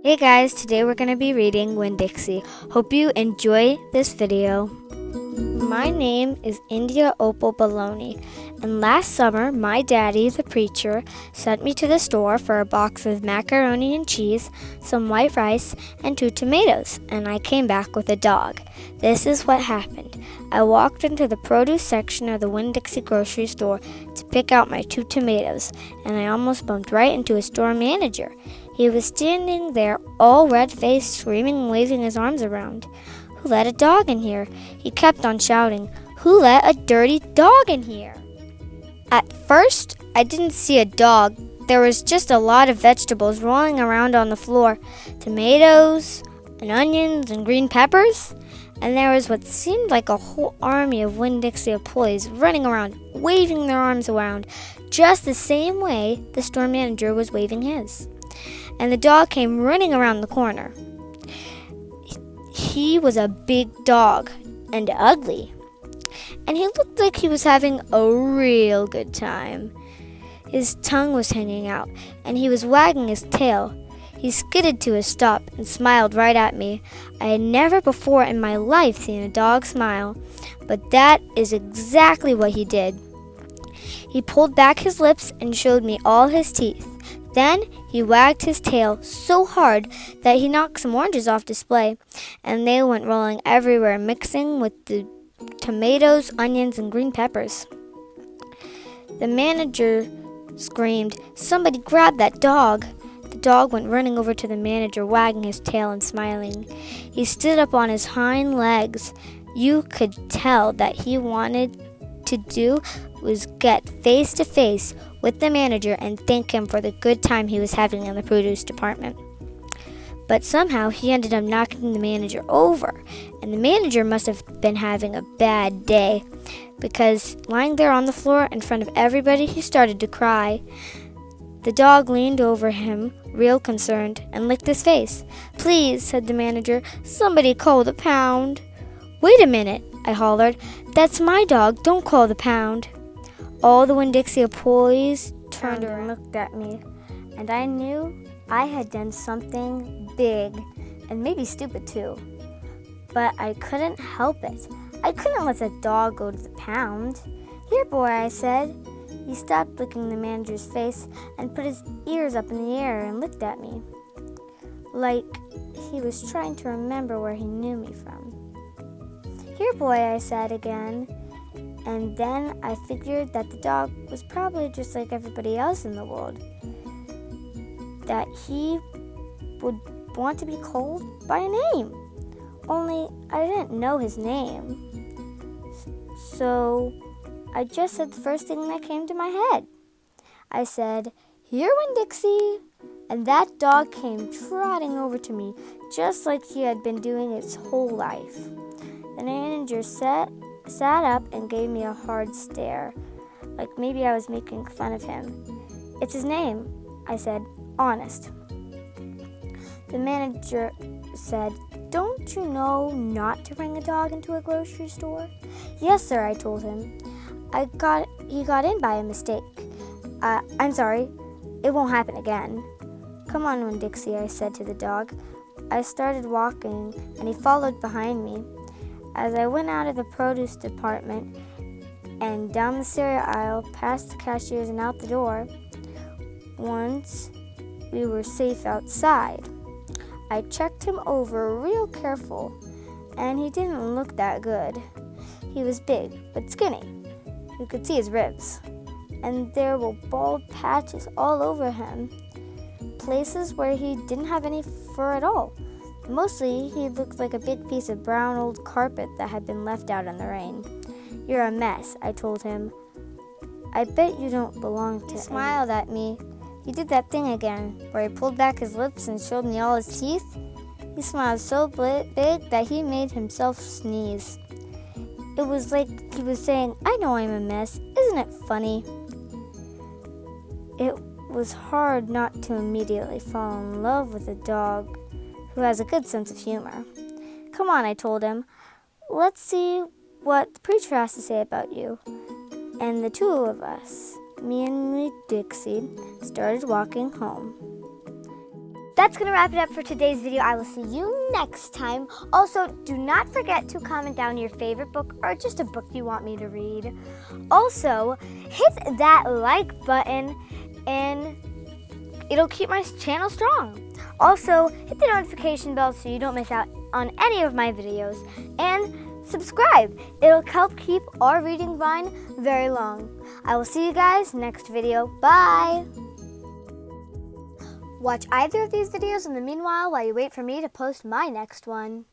Hey guys, today we're going to be reading Winn, Dixie. Hope you enjoy this video. My name is India Opal Baloney, and last summer my daddy, the preacher, sent me to the store for a box of macaroni and cheese, some white rice, and 2 tomatoes, and I came back with a dog. This is what happened. I walked into the produce section of the Winn Dixie grocery store to pick out my 2 tomatoes, and I almost bumped right into a store manager. He was standing there all red-faced, screaming and waving his arms around. "Who let a dog in here?" He kept on shouting. "Who let a dirty dog in here?" At first, I didn't see a dog. There was just a lot of vegetables rolling around on the floor. Tomatoes and onions and green peppers. And there was what seemed like a whole army of Winn Dixie employees running around, waving their arms around, just the same way the store manager was waving his. And the dog came running around the corner. He was a big dog and ugly, and he looked like he was having a real good time. His tongue was hanging out, and he was wagging his tail. He skidded to a stop and smiled right at me. I had never before in my life seen a dog smile, but that is exactly what he did. He pulled back his lips and showed me all his teeth. Then he wagged his tail so hard that he knocked some oranges off display, and they went rolling everywhere, mixing with the tomatoes, onions, and green peppers. The manager screamed, "Somebody grab that dog!" The dog went running over to the manager, wagging his tail and smiling. He stood up on his hind legs. You could tell that he wanted to do was get face to face with the manager and thank him for the good time he was having in the produce department. But somehow he ended up knocking the manager over, and the manager must have been having a bad day, because lying there on the floor in front of everybody, he started to cry. The dog leaned over him, real concerned, and licked his face. "Please," said the manager, "somebody call the pound." "Wait a minute," I hollered. "That's my dog. Don't call the pound." All the Winn Dixie employees turned and looked at me, and I knew I had done something big and maybe stupid too. But I couldn't help it. I couldn't let the dog go to the pound. "Here, boy," I said. He stopped licking the manager's face and put his ears up in the air and looked at me, like he was trying to remember where he knew me from. "Here, boy," I said again. And then I figured that the dog was probably just like everybody else in the world, that he would want to be called by a name. Only I didn't know his name. So I just said the first thing that came to my head. I said, "Here, Winn Dixie." And that dog came trotting over to me, just like he had been doing its whole life. The manager sat up and gave me a hard stare, like maybe I was making fun of him. "It's his name," I said, honest. The manager said, "Don't you know not to bring a dog into a grocery store?" "Yes, sir," I told him. He got in by a mistake. I'm sorry. It won't happen again." "Come on, Winn Dixie," I said to the dog. I started walking, and he followed behind me. As I went out of the produce department and down the cereal aisle, past the cashiers and out the door, once we were safe outside, I checked him over real careful, and he didn't look that good. He was big, but skinny. You could see his ribs, and there were bald patches all over him, places where he didn't have any fur at all. Mostly, he looked like a big piece of brown old carpet that had been left out in the rain. "You're a mess," I told him. "I bet you don't belong to." He smiled at me. He did that thing again, where he pulled back his lips and showed me all his teeth. He smiled so big that he made himself sneeze. It was like he was saying, "I know I'm a mess. Isn't it funny?" It was hard not to immediately fall in love with a dog who has a good sense of humor. "Come on," I told him. "Let's see what the preacher has to say about you." And the 2 of us, me and Dixie, started walking home. That's going to wrap it up for today's video. I will see you next time. Also, do not forget to comment down your favorite book or just a book you want me to read. Also, hit that like button and it'll keep my channel strong. Also, hit the notification bell so you don't miss out on any of my videos. And subscribe. It'll help keep our reading vine very long. I will see you guys next video. Bye! Watch either of these videos in the meanwhile while you wait for me to post my next one.